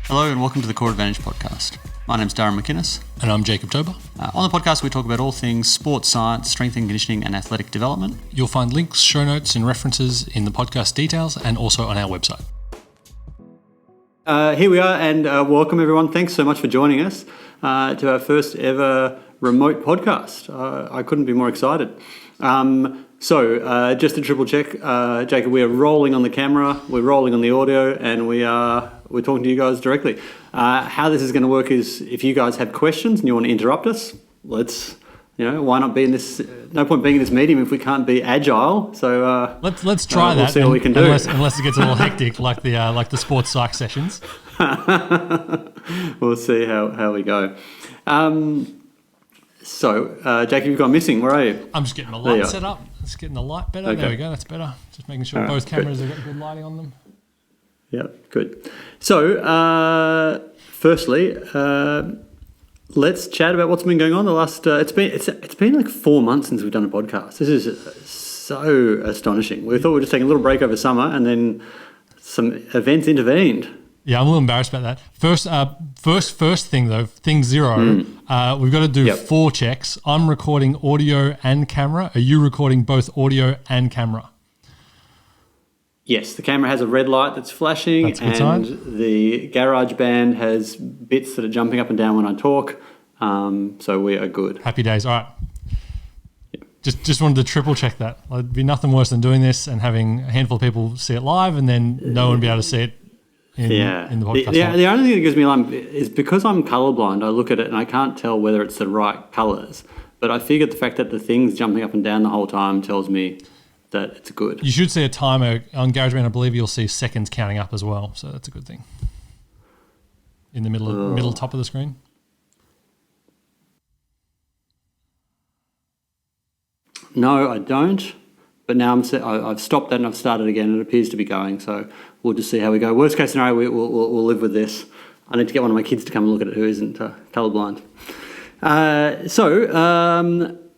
Hello and welcome to the Core Advantage podcast. My name's Darren McInnes. And I'm Jacob Tober. On the podcast, we talk about all things sports science, strength and conditioning, and athletic development. You'll find links, show notes, and references in the podcast details and also on our website. Here we are, and welcome everyone. Thanks so much for joining us to our first ever remote podcast. I couldn't be more excited. So just to triple check, Jacob, we are rolling on the camera, we're rolling on the audio, and we're talking to you guys directly. How this is going to work is if you guys have questions and you want to interrupt us, why not be in this? No point being in this meeting if we can't be agile. So let's try that. We'll see what we can do. Unless it gets a little hectic, like the sports psych sessions. We'll see how we go. So Jacob, you've gone missing. Where are you? I'm just getting the light set up. Just getting the light better. Okay. There we go. That's better. Just making sure both cameras have got good lighting on them. Yeah, good. So, firstly, let's chat about what's been going on the last. It's been like 4 months since we've done a podcast. This is so astonishing. We thought we'd just take a little break over summer, and then some events intervened. Yeah, I'm a little embarrassed about that. First thing though, thing zero. We've got to do 4 checks. I'm recording audio and camera. Are you recording both audio and camera? Yes, the camera has a red light that's flashing, and the GarageBand has bits that are jumping up and down when I talk. So we are good. Happy days. All right. Yep. Just wanted to triple check that. It'd be nothing worse than doing this and having a handful of people see it live, and then no one be able to see it in the podcast. The only thing that gives me alarm is because I'm colorblind. I look at it and I can't tell whether it's the right colors. But I figured the fact that the thing's jumping up and down the whole time tells me that it's good. You should see a timer on GarageBand. I believe you'll see seconds counting up as well, so that's a good thing. In the middle top of the screen. No, I don't. But now I've stopped that and I've started again. It appears to be going, so we'll just see how we go. Worst case scenario, we'll live with this. I need to get one of my kids to come and look at it who isn't colorblind.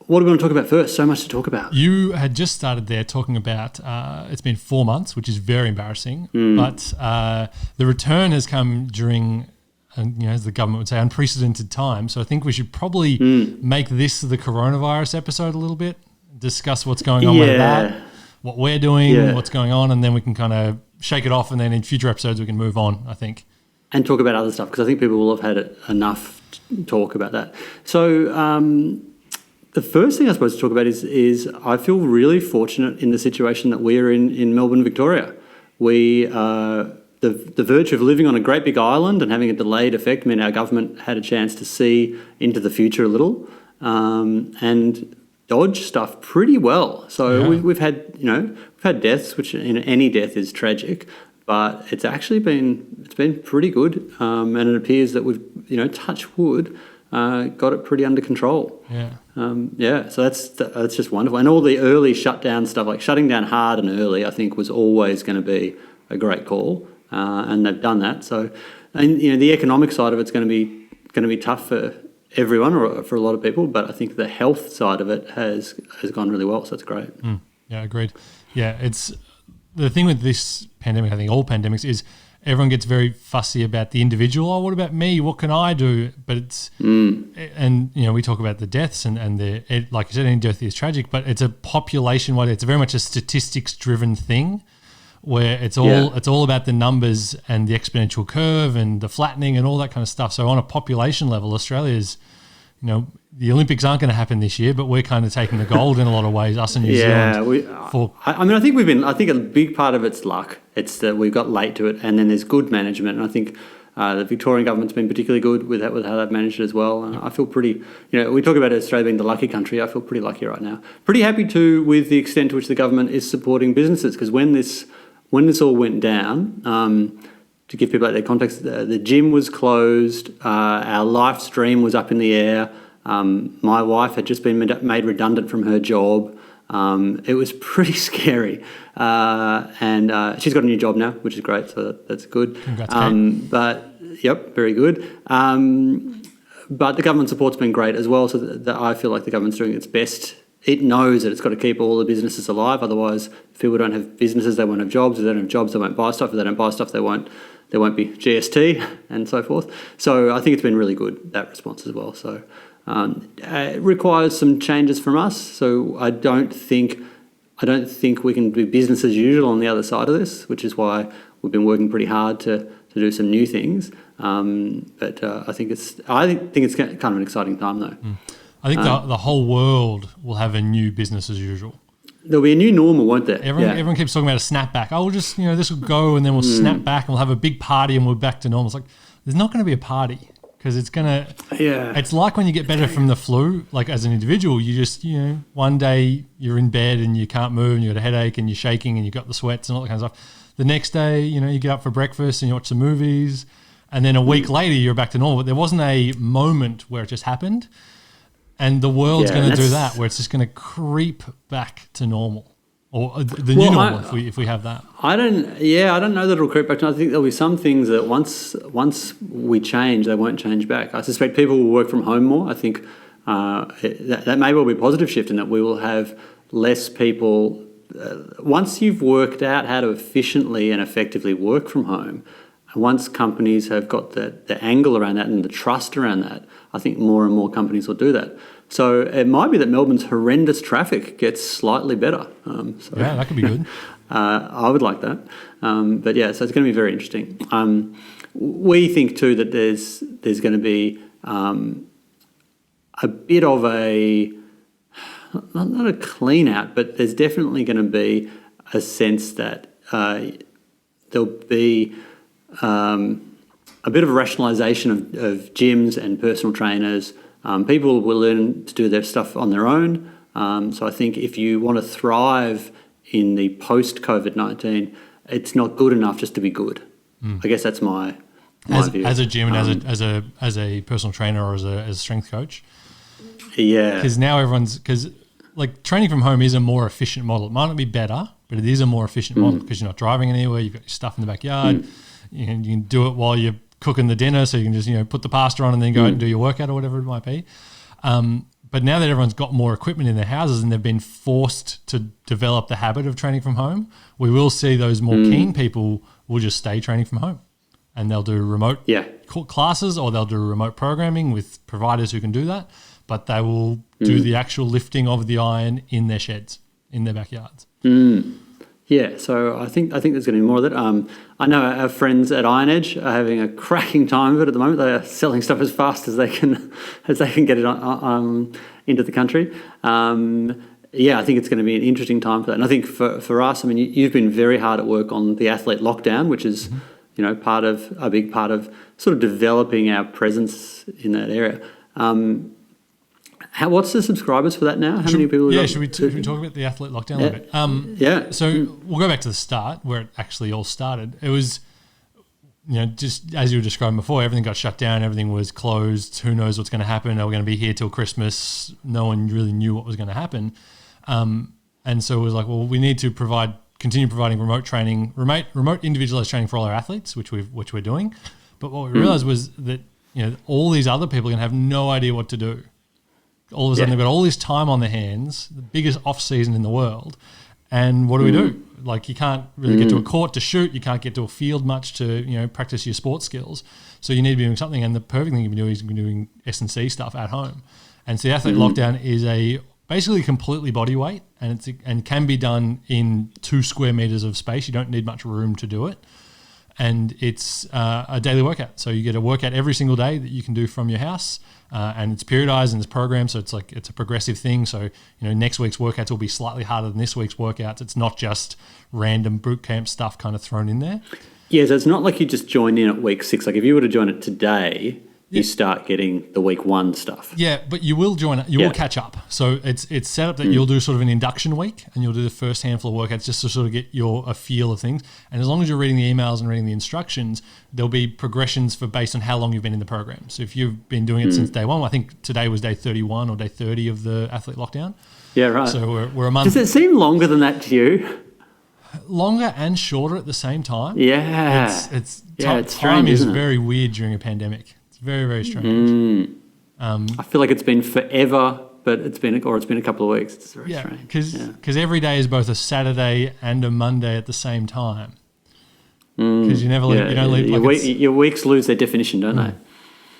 What are we going to talk about first? So much to talk about. You had just started there talking about it's been 4 months, which is very embarrassing. But the return has come during, as the government would say, unprecedented time. So I think we should probably make this the coronavirus episode a little bit, discuss what's going on with that, what we're doing, what's going on, and then we can kind of shake it off, and then in future episodes we can move on, I think. And talk about other stuff, because I think people will have had enough talk about that. So the first thing I suppose to talk about is I feel really fortunate in the situation that we're in Melbourne, Victoria. We the virtue of living on a great big island and having a delayed effect meant our government had a chance to see into the future a little and dodge stuff pretty well. So we've had deaths, which any death is tragic, but it's actually been pretty good, and it appears that we've touch wood. Got it pretty under control. So that's just wonderful. And all the early shutdown stuff, like shutting down hard and early, I think was always going to be a great call, and they've done that. So, and the economic side of it's going to be tough for everyone or for a lot of people, but I think the health side of it has gone really well. So that's great. Yeah, agreed. Yeah, it's the thing with this pandemic. I think all pandemics is everyone gets very fussy about the individual. Oh, what about me? What can I do? But it's and we talk about the deaths and like you said, any death is tragic, but it's a population-wide. It's very much a statistics-driven thing where it's all about the numbers and the exponential curve and the flattening and all that kind of stuff. So on a population level, Australia's, the Olympics aren't going to happen this year, but we're kind of taking the gold in a lot of ways, us and New Zealand. I think a big part of it's luck. It's that we've got late to it, and then there's good management. And I think the Victorian government's been particularly good with how they've managed it as well. And I feel pretty, we talk about Australia being the lucky country. I feel pretty lucky right now. Pretty happy too with the extent to which the government is supporting businesses, because when this all went down, to give people their context, the gym was closed, our live stream was up in the air. My wife had just been made redundant from her job. It was pretty scary. And she's got a new job now, which is great, so that's good. Congrats, Kate. But, very good. But the government support's been great as well, so that I feel like the government's doing its best. It knows that it's got to keep all the businesses alive, otherwise if people don't have businesses, they won't have jobs. If they don't have jobs, they won't buy stuff. If they don't buy stuff, they won't there won't be GST and so forth. So I think it's been really good, that response as well. So it requires some changes from us. So I don't think we can do business as usual on the other side of this, which is why we've been working pretty hard to do some new things. But I think it's kind of an exciting time though. I think the whole world will have a new business as usual. There'll be a new normal, won't there? Everyone keeps talking about a snapback. Oh, we'll just, this will go and then we'll snap back and we'll have a big party and we're back to normal. It's like, there's not going to be a party because it's going to, it's like when you get better from the flu, like as an individual, you just, one day you're in bed and you can't move and you've got a headache and you're shaking and you've got the sweats and all that kind of stuff. The next day, you get up for breakfast and you watch some movies and then a week later you're back to normal. But there wasn't a moment where it just happened. And the world's going to do that, where it's just going to creep back to normal, or the new normal if we have that. I don't know that it'll creep back. I think there'll be some things that once we change, they won't change back. I suspect people will work from home more. I think that may well be a positive shift in that we will have less people. Once you've worked out how to efficiently and effectively work from home, once companies have got the angle around that and the trust around that, I think more and more companies will do that. So it might be that Melbourne's horrendous traffic gets slightly better. That could be good. I would like that. So it's going to be very interesting. We think too that there's going to be a bit of a, not a clean out, but there's definitely going to be a sense that there'll be a bit of a rationalisation of gyms and personal trainers. People will learn to do their stuff on their own. So I think if you want to thrive in the post-COVID-19, it's not good enough just to be good. I guess that's my view. As a gym and as a personal trainer or as a strength coach. Yeah. Because now because training from home is a more efficient model. It might not be better, but it is a more efficient model because you're not driving anywhere. You've got your stuff in the backyard. You can do it while you're cooking the dinner, so you can just put the pasta on and then go out and do your workout or whatever it might be. But now that everyone's got more equipment in their houses and they've been forced to develop the habit of training from home, we will see those more keen people will just stay training from home, and they'll do remote classes or they'll do remote programming with providers who can do that. But they will do the actual lifting of the iron in their sheds, in their backyards. Yeah, so I think there's going to be more of that. I know our friends at Iron Edge are having a cracking time of it at the moment. They are selling stuff as fast as they can get it into the country. I think it's going to be an interesting time for that. And I think for us, I mean, you've been very hard at work on the athlete lockdown, which is a big part of sort of developing our presence in that area. What's the subscribers for that now? How many people? Should we talk about the athlete lockdown a little bit? So we'll go back to the start where it actually all started. It was, just as you were describing before, everything got shut down, everything was closed. Who knows what's going to happen? Are we going to be here till Christmas? No one really knew what was going to happen. And so it was like, well, we need to continue providing remote training, remote individualized training for all our athletes, which we're doing. But what we realized was that all these other people are going to have no idea what to do. All of a sudden, they've got all this time on their hands, the biggest off season in the world, and what do we do? Like, you can't really get to a court to shoot, you can't get to a field much to practice your sports skills. So you need to be doing something, and the perfect thing you can do is doing S&C stuff at home. And so the athlete lockdown is basically completely body weight, and can be done in 2 square meters of space. You don't need much room to do it. And it's a daily workout. So you get a workout every single day that you can do from your house, and it's periodized and it's programmed. So it's a progressive thing. So, next week's workouts will be slightly harder than this week's workouts. It's not just random boot camp stuff kind of thrown in there. Yeah, so it's not like you just join in at week 6. Like if you were to join it today, you start getting the week 1 stuff. Yeah, but you will join it. You will catch up. So it's set up that you'll do sort of an induction week, and you'll do the first handful of workouts just to sort of get a feel of things. And as long as you're reading the emails and reading the instructions, there'll be progressions based on how long you've been in the program. So if you've been doing it since day 1, I think today was day 31 or day 30 of the athlete lockdown. Yeah, right. So we're a month. Does it seem longer than that to you? Longer and shorter at the same time. Yeah. It's strange, time is isn't it? very weird during a pandemic. It's very, very strange. I feel like it's been forever, but it's been a couple of weeks. It's very strange. Because every day is both a Saturday and a Monday at the same time. because you never leave, you don't leave. Your weeks lose their definition, don't they?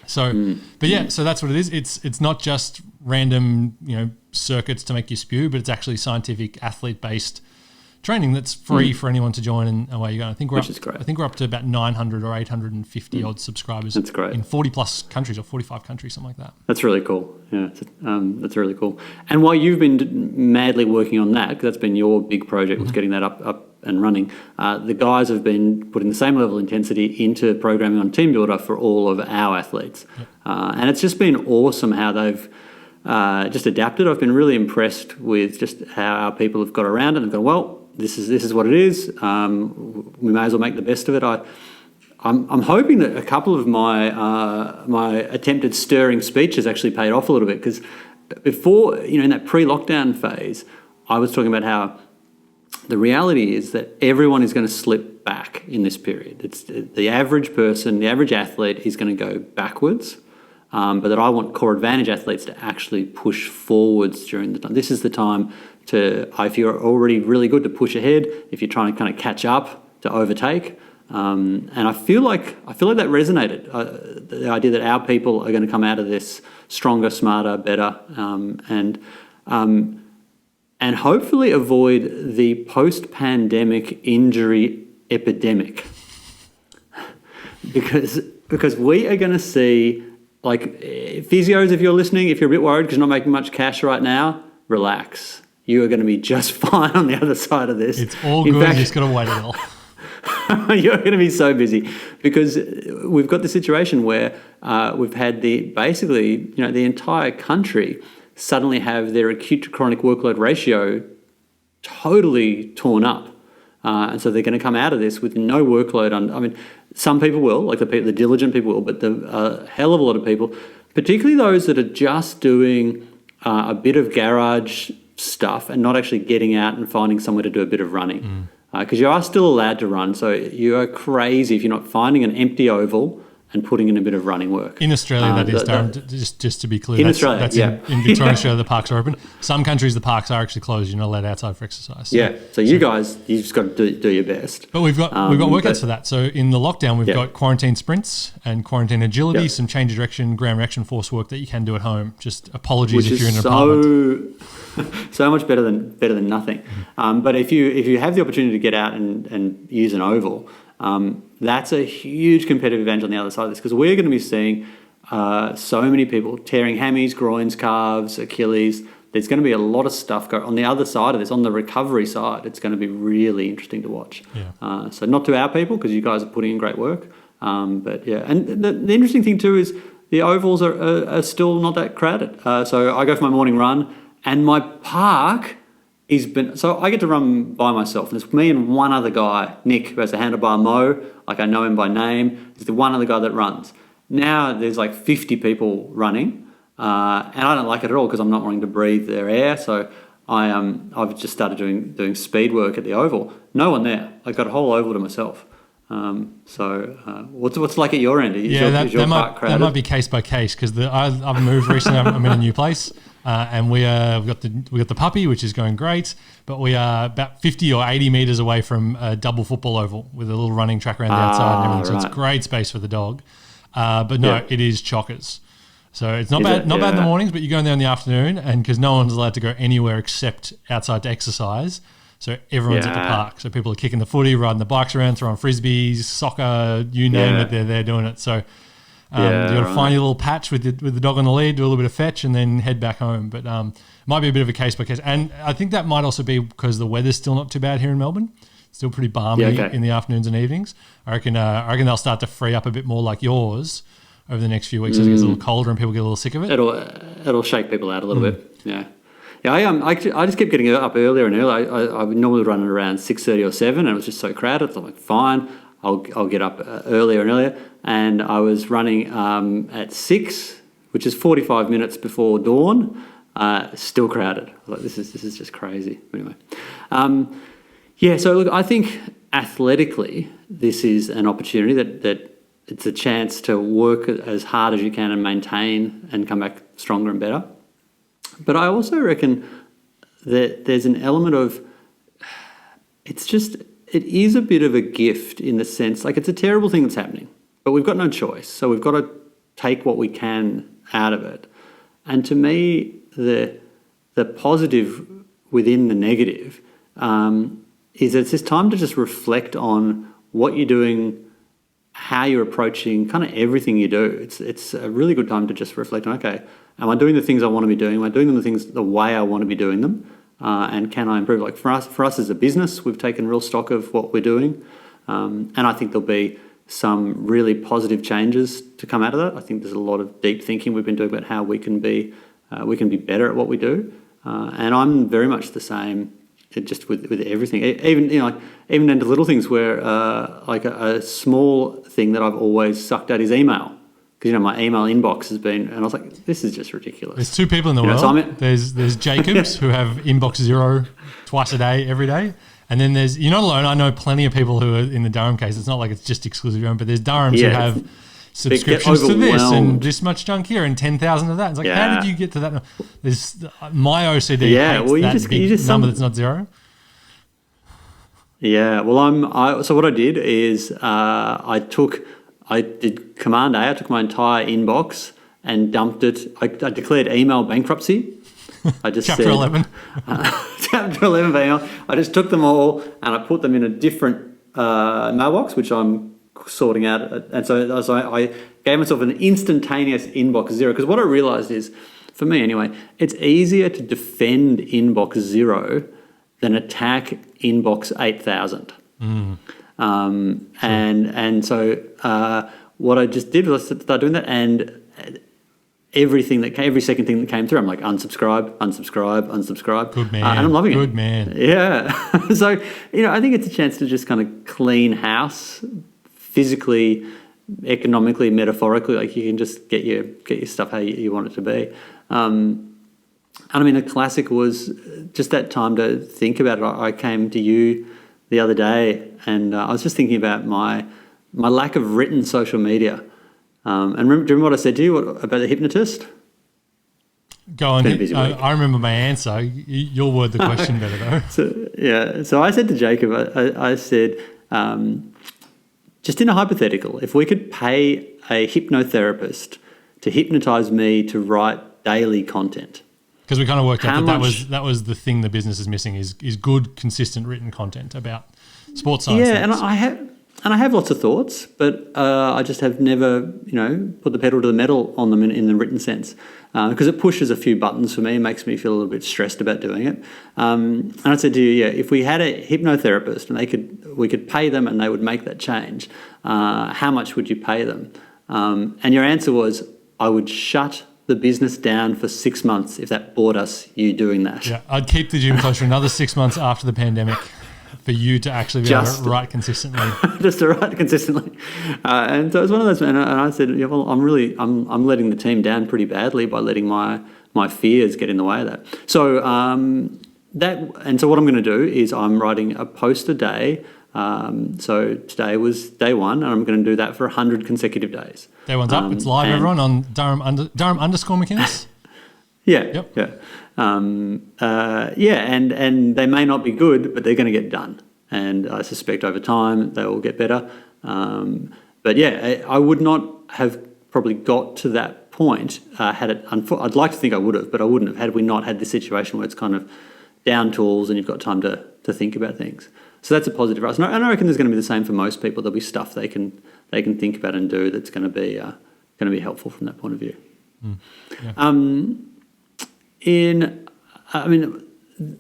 So, but yeah, so that's what it is. It's not just random, circuits to make you spew, but it's actually scientific, athlete-based training that's free for anyone to join, and away you go. I think we're up to about 900 or 850 odd subscribers. That's great. In 40 plus countries or 45 countries, something like that. That's really cool. Yeah, that's really cool. And while you've been madly working on that, because that's been your big project, was getting that up and running, the guys have been putting the same level of intensity into programming on Team Builder for all of our athletes. Yep. And it's just been awesome how they've just adapted. I've been really impressed with just how our people have got around it and gone, well, this is what it is. We may as well make the best of it. I'm hoping that a couple of my attempted stirring speeches actually paid off a little bit, because before, in that pre-lockdown phase, I was talking about how the reality is that everyone is going to slip back in this period. It's the average person, the average athlete is going to go backwards, but that I want core advantage athletes to actually push forwards during the time. This is the time if you're already really good, to push ahead. If you're trying to kind of catch up, to overtake. And I feel like that resonated. The idea that our people are going to come out of this stronger, smarter, better, and hopefully avoid the post-pandemic injury epidemic. because we are going to see, like, physios, if you're listening, if you're a bit worried because you're not making much cash right now, relax. You are going to be just fine on the other side of this. It's all good. You just got to wait a little. You're going to be so busy, because we've got the situation where we've had the entire country suddenly have their acute to chronic workload ratio totally torn up. And so they're going to come out of this with no workload. Some people will, like the diligent people will, but the hell of a lot of people, particularly those that are just doing a bit of garage stuff and not actually getting out and finding somewhere to do a bit of running. Because you are still allowed to run, so you are crazy if you're not finding an empty oval and putting in a bit of running work. In Australia, that is, Darren, just to be clear. In Australia, in Victoria, Australia, the parks are open. Some countries, the parks are actually closed. You're not allowed outside for exercise. So you guys, you just got to do your best. But we've got workouts for that. So in the lockdown, we've got quarantine sprints and quarantine agility, some change of direction, ground reaction force work that you can do at home. Just apologies if you're in an apartment. So much better than nothing. But if you have the opportunity to get out and use an oval, that's a huge competitive advantage on the other side of this, because we're going to be seeing so many people tearing hammies, groins, calves, Achilles. There's going to be a lot of stuff on the other side of this, on the recovery side. It's going to be really interesting to watch. So not to our people, because you guys are putting in great work. But yeah, and the interesting thing too is the ovals are still not that crowded. So I go for my morning run, and my park so I get to run by myself, and it's me and one other guy, Nick, who has a handlebar mow. Like, I know him by name. He's the one other guy that runs. Now there's like 50 people running, and I don't like it at all, because I'm not wanting to breathe their air. So I've just started doing speed work at the oval. No one there. I've got a whole oval to myself. What's it like at your end? Is your park crowded? That might be case by case, because I've moved recently. I'm in a new place. And we've got the puppy, which is going great, but we are about 50 or 80 metres away from a double football oval with a little running track around the outside and everything. So it's great space for the dog. But no, it is chockers. So it's not bad in the mornings, but you go in there in the afternoon, and because no one's allowed to go anywhere except outside to exercise, so everyone's at the park. So people are kicking the footy, riding the bikes around, throwing frisbees, soccer, you name it, they're there doing it. So you got to find your little patch with the dog on the lead, do a little bit of fetch, and then head back home. But might be a bit of a case by case, and I think that might also be because the weather's still not too bad here in Melbourne. It's still pretty balmy in the afternoons and evenings. I reckon they'll start to free up a bit more like yours over the next few weeks as it gets a little colder and people get a little sick of it. It'll shake people out a little bit. I just kept getting up earlier and earlier. I would normally run at around 6:30 or 7, and it was just so crowded. So I'm like, fine, I'll get up earlier and earlier. And I was running at 6, which is 45 minutes before dawn. Still crowded. Like, this is just crazy. Anyway, so look, I think athletically, this is an opportunity that it's a chance to work as hard as you can and maintain and come back stronger and better. But I also reckon that there's an element of, it's just it is a bit of a gift in the sense, like it's a terrible thing that's happening, but we've got no choice. So we've got to take what we can out of it. And to me, the positive within the negative is that it's this time to just reflect on what you're doing, how you're approaching kind of everything you do. It's a really good time to just reflect on, okay, am I doing the things I want to be doing? Am I doing the things the way I want to be doing them? And can I improve? Like for us as a business, we've taken real stock of what we're doing. And I think there'll be some really positive changes to come out of that. I think there's a lot of deep thinking we've been doing about how we can be better at what we do. And I'm very much the same, just with everything. Even into little things where like a small thing that I've always sucked at is email. Because my email inbox has been, and I was like, this is just ridiculous. There's two people in the world. So there's Jacobs who have inbox 0 twice a day, every day. And then you're not alone. I know plenty of people who are in the Durham case. It's not like it's just exclusive your own, but there's Durhams who have subscriptions to this and this much junk here and 10,000 of that. It's like, how did you get to that? There's my OCD hates that big number that's not 0. Yeah, well, so what I did is I did Command A. I took my entire inbox and dumped it. I declared email bankruptcy. I just Chapter said, 11. Chapter 11 of email. I just took them all and I put them in a different mailbox, which I'm sorting out. And so I gave myself an instantaneous inbox 0. Because what I realised is, for me anyway, it's easier to defend inbox 0 than attack inbox 8,000. And so what I just did was start doing that, and every second thing that came through, I'm like, unsubscribe. Good man. And I'm loving it. Good man. Yeah. So, I think it's a chance to just kind of clean house physically, economically, metaphorically. Like you can just get your stuff how you want it to be. And I mean, a classic was just that time to think about it. I came to you the other day and I was just thinking about my lack of written social media. And do you remember what I said to you about the hypnotist? Go on. I remember my answer. You'll word the question better though. So I said to Jacob, I said, just in a hypothetical, if we could pay a hypnotherapist to hypnotise me to write daily content. Because we kind of worked out that was the thing the business is missing is good, consistent written content about sports science. Yeah, and I have lots of thoughts, but I just have never, put the pedal to the metal on them in the written sense, because it pushes a few buttons for me, and makes me feel a little bit stressed about doing it. And I said to you, if we had a hypnotherapist and we could pay them and they would make that change, how much would you pay them? And your answer was, I would shut the business down for 6 months if that bought us you doing that. Yeah, I'd keep the gym closed for another 6 months after the pandemic for you to actually be able to write consistently. Just to write consistently. And so it was one of those, and I said, I'm letting the team down pretty badly by letting my fears get in the way of that. So so what I'm going to do is I'm writing a post a day. So today was day 1, and I'm going to do that for 100 consecutive days. Day 1's up. It's live, everyone, on Durham _ McInnes. Yeah. Yep. Yeah. And they may not be good, but they're going to get done. And I suspect over time they will get better. But yeah, I would not have probably got to that point had it. I'd like to think I would have, but I wouldn't have had we not had this situation where it's kind of down tools and you've got time to think about things. So that's a positive for us. And I reckon there's going to be the same for most people. There'll be stuff they can think about and do that's going to be helpful from that point of view.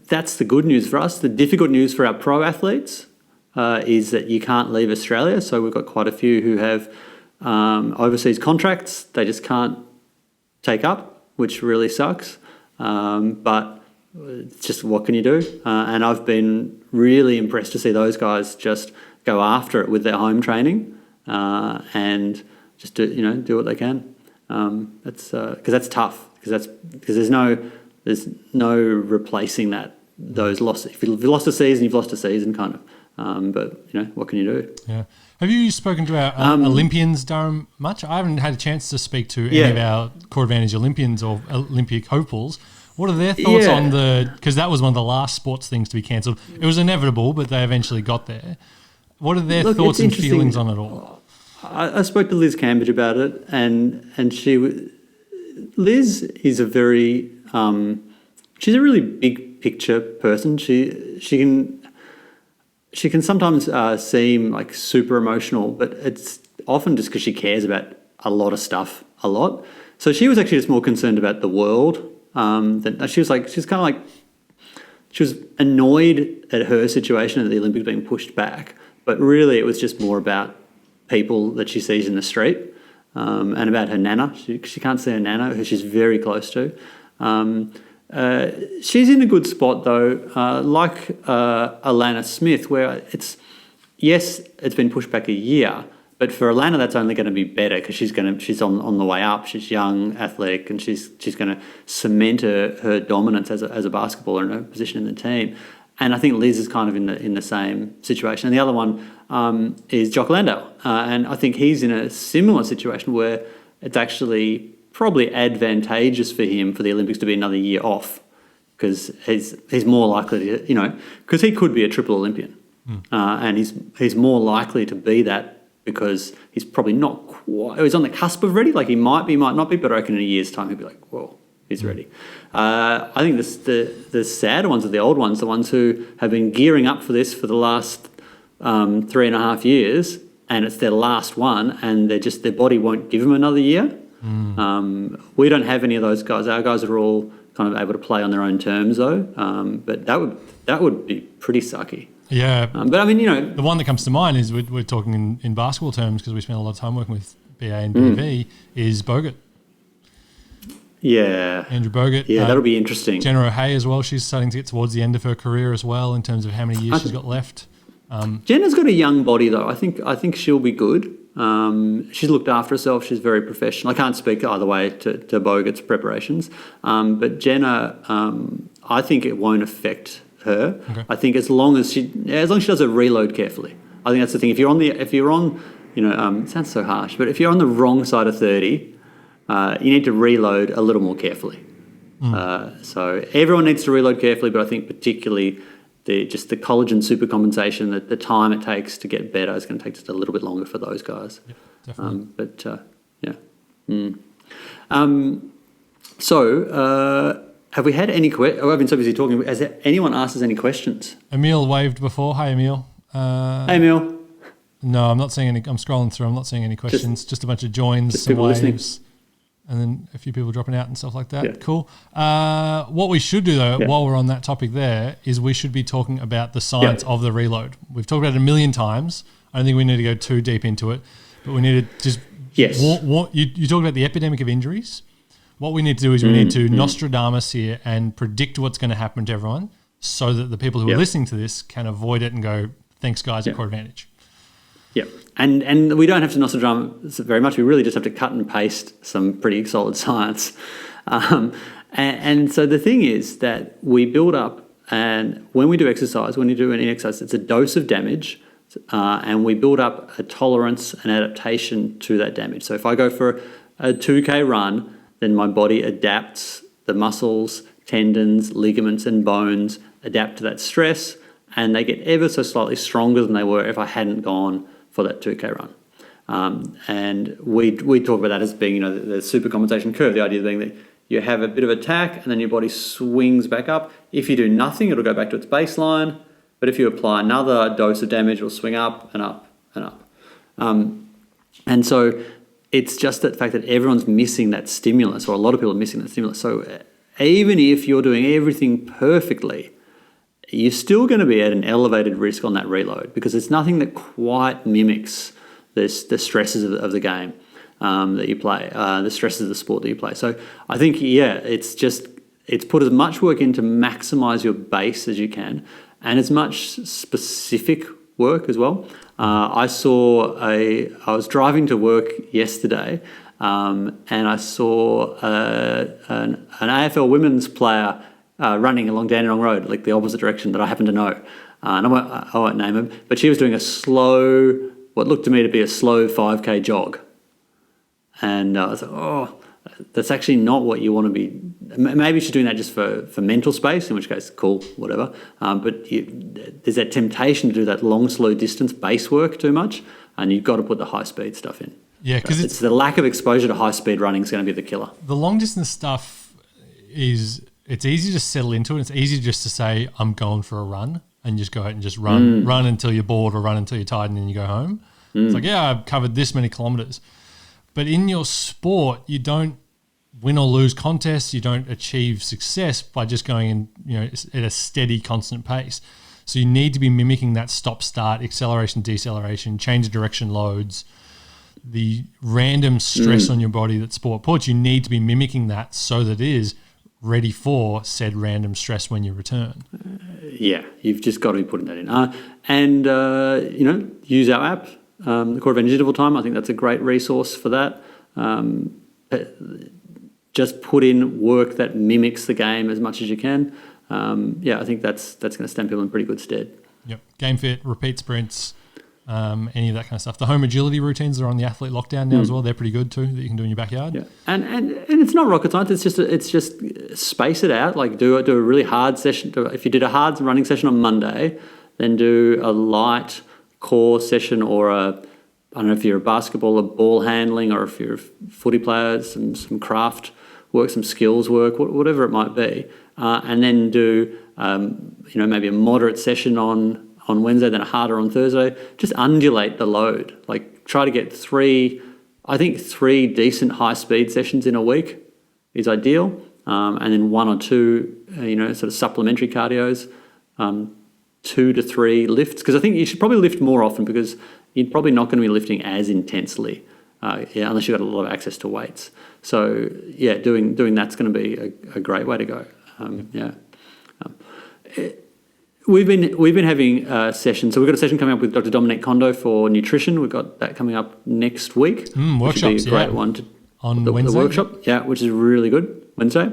That's the good news for us. The difficult news for our pro athletes is that you can't leave Australia. So we've got quite a few who have overseas contracts they just can't take up, which really sucks. But it's just, what can you do? And I've been really impressed to see those guys just go after it with their home training and just do what they can. That's because that's tough, because there's no replacing those losses. If you've lost a season, you've lost a season, kind of. But what can you do? Yeah. Have you spoken to our Olympians, Durham, much? I haven't had a chance to speak to any of our Core Advantage Olympians or Olympic hopefuls. What are their thoughts Yeah. on because that was one of the last sports things to be cancelled. It was inevitable, but they eventually got there. What are their Look, thoughts it's and interesting. feelings on it all? I spoke to Liz Cambridge about it, and Liz is a very she's a really big picture person. She can sometimes seem like super emotional, but it's often just because she cares about a lot of stuff a lot. So she was actually just more concerned about the world. She was annoyed at her situation at the Olympics being pushed back, but really it was just more about people that she sees in the street and about her nana. She can't see her nana, who she's very close to. She's in a good spot though, like Alana Smith, where it's been pushed back a year, but for Alana that's only going to be better because she's on the way up. She's young, athletic, and she's going to cement her dominance as a basketballer and her position in the team. And I think Liz is kind of in the same situation. And the other one is Jock Landale, and I think he's in a similar situation where it's actually probably advantageous for him for the Olympics to be another year off because he's more likely to, because he could be a triple Olympian, and he's more likely to be that because he's probably not quite. He's on the cusp of ready. Like he might be, might not be, but I reckon in a year's time he'll be like, whoa, he's ready. I think the sadder ones are the old ones, the ones who have been gearing up for this for the last 3.5 years, and it's their last one, and their body won't give them another year. We don't have any of those guys. Our guys are all kind of able to play on their own terms, though. But that would be pretty sucky. Yeah. But I mean, the one that comes to mind is we're talking in basketball terms because we spent a lot of time working with BA and BV is Bogut. Yeah. Andrew Bogut. Yeah, that'll be interesting. Jenna O'Hay as well. She's starting to get towards the end of her career as well in terms of how many years she's got left. Jenna's got a young body though. I think she'll be good. She's looked after herself. She's very professional. I can't speak either way to Bogut's preparations, but Jenna, I think it won't affect her. Okay. I think as long as she does a reload carefully. I think that's the thing. If you're on, it sounds so harsh, but if you're on the wrong side of 30, you need to reload a little more carefully. So everyone needs to reload carefully, but I think particularly the collagen supercompensation, the time it takes to get better is going to take just a little bit longer for those guys. Yeah, definitely. So have we had any questions? I've been so busy talking. Has anyone asked us any questions? Emil waved before. Hi, Emil. Hey, Emil. No, I'm not seeing any. I'm scrolling through. I'm not seeing any questions. Just a bunch of joins, some people waves, listening. and then a few people dropping out and stuff like that. Yeah. Cool. What we should do, though, while we're on that topic there, is we should be talking about the science of the reload. We've talked about it a million times. I don't think we need to go too deep into it, but we need to just... Yes. You talked about the epidemic of injuries. What we need to do is we need to Nostradamus here and predict what's going to happen to everyone so that the people who are listening to this can avoid it and go, thanks, guys, at Core Advantage. Yeah, and we don't have to Nostradamus very much. We really just have to cut and paste some pretty solid science. And so the thing is that we build up, and when we do exercise, when you do any exercise, it's a dose of damage, and we build up a tolerance and adaptation to that damage. So if I go for a 2K run, then my body adapts, the muscles, tendons, ligaments and bones adapt to that stress, and they get ever so slightly stronger than they were if I hadn't gone for that 2K run. And we talk about that as being, the supercompensation curve, the idea being that you have a bit of attack and then your body swings back up. If you do nothing, it'll go back to its baseline. But if you apply another dose of damage, it'll swing up and up and up. And so it's just that fact that everyone's missing that stimulus, or a lot of people are missing that stimulus. So even if you're doing everything perfectly, you're still going to be at an elevated risk on that reload because there's nothing that quite mimics the stresses of the game that you play, the stresses of the sport that you play. So I think, it's put as much work in to maximise your base as you can, and as much specific work as well. I was driving to work yesterday, and I saw an AFL women's player running along Dandenong Road, like the opposite direction that I happen to know. And I won't name him, but she was doing what looked to me to be a slow 5K jog. And I was like, That's actually not what you want to be. Maybe she's doing that just for mental space, in which case, cool, whatever. But there's that temptation to do that long, slow distance base work too much, and you've got to put the high speed stuff in. Yeah, because it's the lack of exposure to high speed running is going to be the killer. The long distance stuff it's easy to settle into it. It's easy just to say, I'm going for a run, and just go out and just run until you're bored or run until you're tired, and then you go home. It's like, yeah, I've covered this many kilometers. But in your sport, you don't win or lose contests. You don't achieve success by just going in, at a steady, constant pace. So you need to be mimicking that stop-start, acceleration, deceleration, change of direction loads, the random stress on your body that sport puts. You need to be mimicking that so that it is ready for said random stress when you return. Yeah, you've just got to be putting that in. And use our app, the Core Advantage Interval Time. I think that's a great resource for that. Just put in work that mimics the game as much as you can. I think that's going to stand people in pretty good stead. Yep. Game fit, repeat sprints, any of that kind of stuff. The home agility routines are on the athlete lockdown now as well. They're pretty good too, that you can do in your backyard. Yeah, and it's not rocket science. It's just space it out. Like do a really hard session. If you did a hard running session on Monday, then do a light core session, or I don't know if you're a basketball, ball handling, or if you're a footy player, some craft work, some skills work, whatever it might be, and then do maybe a moderate session on Wednesday, then a harder on Thursday. Just undulate the load. Like try to get three decent high speed sessions in a week is ideal, and then 1 or 2 sort of supplementary cardios, 2 to 3 lifts, because I think you should probably lift more often, because you're probably not going to be lifting as intensely unless you've got a lot of access to weights. So doing that's going to be a great way to go. We've been having sessions. So we've got a session coming up with Dr. Dominic Kondo for nutrition. We've got that coming up next week. Workshops, which would be a great one on Wednesday. The workshop, which is really good, Wednesday.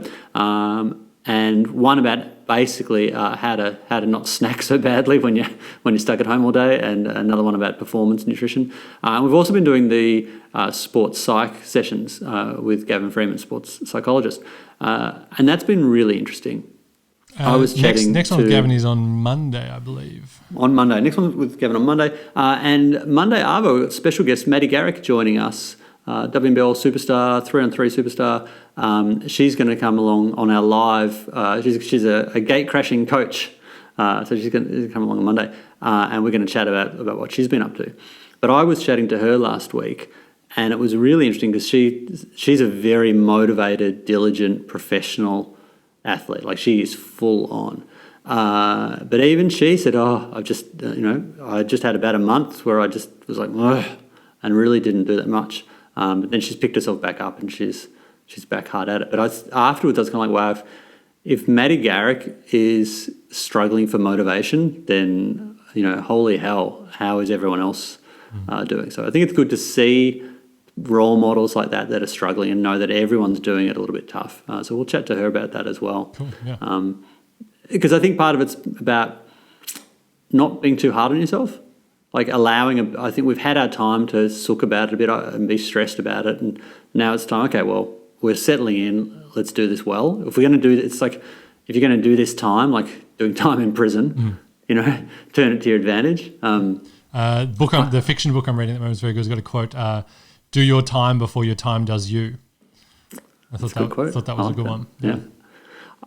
And one about basically how to not snack so badly when you're stuck at home all day, and another one about performance nutrition. We've also been doing the sports psych sessions with Gavin Freeman, sports psychologist, and that's been really interesting. I was chatting next one with Gavin is on Monday, I believe. On Monday. Next one with Gavin on Monday. And Monday, Arvo, we've got special guest Maddie Garrick joining us, WNBL superstar, 3-on-3 superstar. She's going to come along on our live. She's a gate crashing coach. So she's going to come along on Monday. And we're going to chat about what she's been up to. But I was chatting to her last week, and it was really interesting because she's a very motivated, diligent, professional athlete. Like, she is full on. But even she said, I just had about a month where I just was like, ugh, and really didn't do that much. But then she's picked herself back up, and she's back hard at it. But afterwards I was kind of like, wow, if Maddie Garrick is struggling for motivation, then, holy hell, how is everyone else doing? So I think it's good to see role models like that are struggling and know that everyone's doing it a little bit tough. So we'll chat to her about that as well. Cool, yeah. Because I think part of it's about not being too hard on yourself, like allowing I think we've had our time to sook about it a bit and be stressed about it, and now it's time, okay, well, we're settling in, let's do this well. If we're going to do this, it's like, if you're going to do this time, like doing time in prison, turn it to your advantage. The fiction book I'm reading at the moment is very good. It's got a quote, do your time before your time does you. I thought that was a good one. Yeah.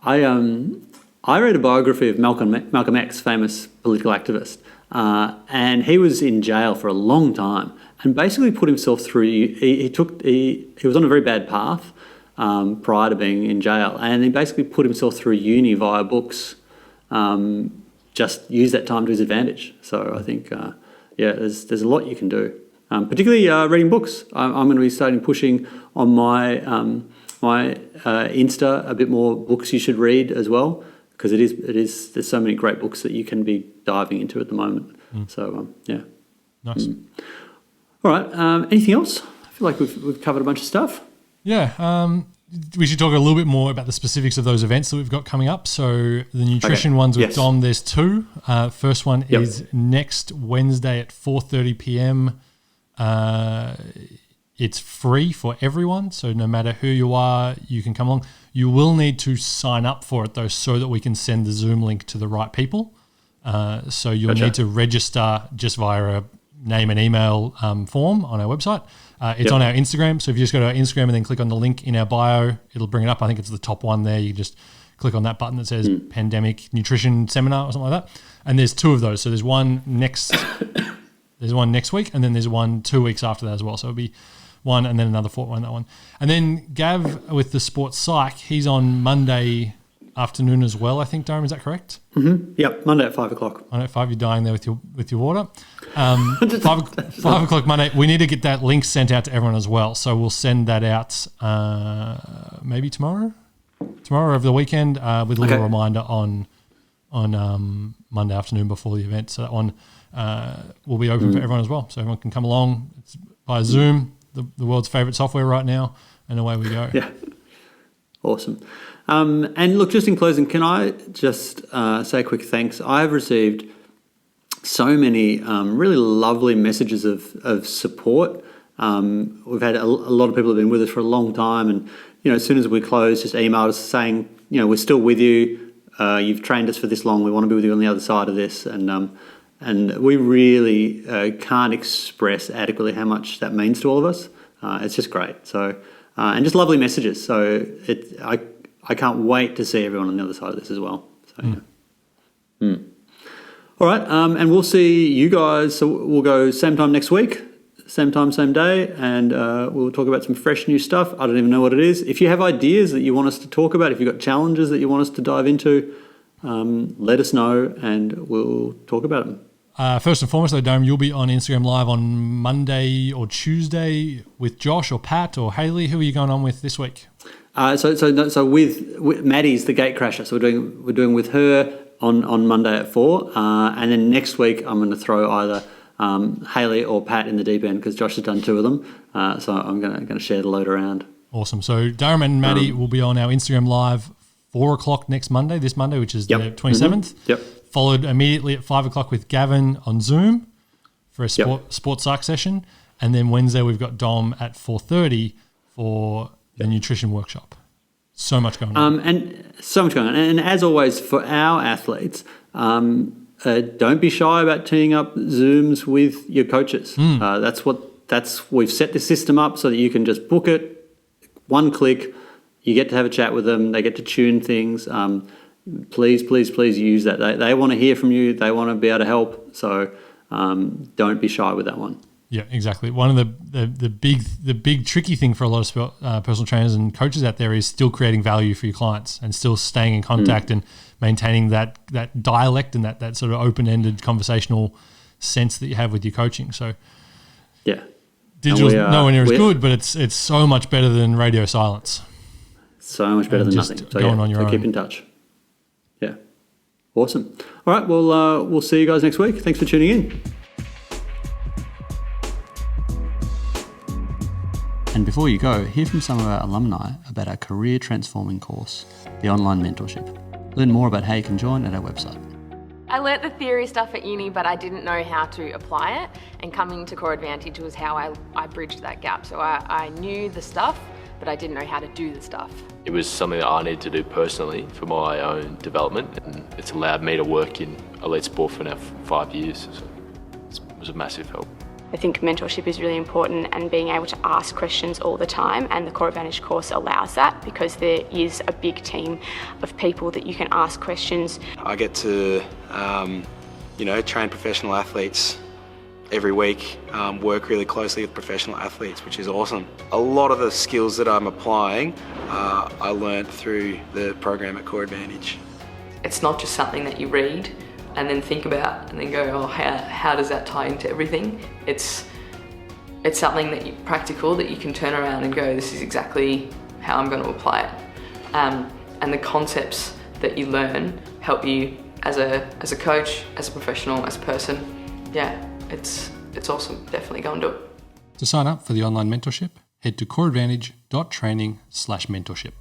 I read a biography of Malcolm X, famous political activist, and he was in jail for a long time, and basically put himself through. He was on a very bad path prior to being in jail, and he basically put himself through uni via books. Just use that time to his advantage. So I think there's a lot you can do. Particularly reading books. I'm going to be starting pushing on my Insta a bit more books you should read as well, because it is there's so many great books that you can be diving into at the moment. So nice. All right. Anything else? I feel like we've covered a bunch of stuff. Yeah. We should talk a little bit more about the specifics of those events that we've got coming up. So the nutrition ones with Dom, there's 2. First one is next Wednesday at 4:30 p.m. It's free for everyone, so no matter who you are, you can come along. You will need to sign up for it, though, so that we can send the Zoom link to the right people. So you'll need to register just via a name and email form on our website. It's on our Instagram, so if you just go to our Instagram and then click on the link in our bio, it'll bring it up. I think it's the top one there. You just click on that button that says Pandemic Nutrition Seminar or something like that. And there's 2 of those. So there's one next week, and then there's one 2 weeks after that as well. So it'll be one and then another fortnight on that one. And then Gav with the Sports Psych, he's on Monday afternoon as well, I think, Durham, is that correct? Mm-hmm. Yep, Monday at 5 o'clock. Monday at 5, you're dying there with your water. 5 o'clock Monday. We need to get that link sent out to everyone as well. So we'll send that out maybe tomorrow over the weekend with a little reminder on Monday afternoon before the event. So that one will be open for everyone as well. So everyone can come along. It's by Zoom, the world's favourite software right now, and away we go. Yeah, awesome. And look, just in closing, can I just say a quick thanks? I have received so many really lovely messages of support. We've had a lot of people who've been with us for a long time, and as soon as we close, just emailed us saying, we're still with you. You've trained us for this long. We want to be with you on the other side of this, and we really can't express adequately how much that means to all of us. It's just great. So, and just lovely messages. So I can't wait to see everyone on the other side of this as well. So, All right, and we'll see you guys. So we'll go same time next week, same time, same day, and we'll talk about some fresh new stuff. I don't even know what it is. If you have ideas that you want us to talk about, if you've got challenges that you want us to dive into, let us know and we'll talk about them. First and foremost, though, Dome, you'll be on Instagram Live on Monday or Tuesday with Josh or Pat or Hayley. Who are you going on with this week? So with Maddie's the Gatecrasher. So we're doing with her on Monday at 4, and then next week I'm going to throw either Hayley or Pat in the deep end because Josh has done 2 of them. So I'm going to share the load around. Awesome. So Durham and Maddie will be on our Instagram Live 4 o'clock this Monday, which is the 27th. Yep. Followed immediately at 5 o'clock with Gavin on Zoom for a sports psych session. And then Wednesday we've got Dom at 4:30 for the nutrition workshop. So much going on. And so much going on. And as always, for our athletes, don't be shy about teeing up Zooms with your coaches. We've set the system up so that you can just book it, one click, you get to have a chat with them, they get to tune things. Please use that. They want to hear from you. They want to be able to help. So don't be shy with that one. Yeah, exactly. One of the big tricky thing for a lot of personal trainers and coaches out there is still creating value for your clients and still staying in contact and maintaining that dialect and that sort of open-ended conversational sense that you have with your coaching. So yeah, digital's nowhere near as good, but it's so much better than radio silence. So much better than nothing. So going on your own. Keep in touch. Yeah, awesome. All right, well, we'll see you guys next week. Thanks for tuning in. And before you go, hear from some of our alumni about our career transforming course, the online mentorship. Learn more about how you can join at our website. I learnt the theory stuff at uni, but I didn't know how to apply it, and coming to Core Advantage was how I bridged that gap. So I knew the stuff, but I didn't know how to do the stuff. It was something that I needed to do personally for my own development, and it's allowed me to work in elite sport for now 5 years. So it was a massive help. I think mentorship is really important and being able to ask questions all the time, and the Core Advantage course allows that because there is a big team of people that you can ask questions. I get to train professional athletes every week, work really closely with professional athletes, which is awesome. A lot of the skills that I'm applying I learned through the program at Core Advantage. It's not just something that you read and then think about and then go, oh, how does that tie into everything? It's something practical that you can turn around and go, this is exactly how I'm going to apply it. And the concepts that you learn help you as a coach, as a professional, as a person. Yeah, it's awesome. Definitely go and do it. To sign up for the online mentorship, head to coreadvantage.training/mentorship.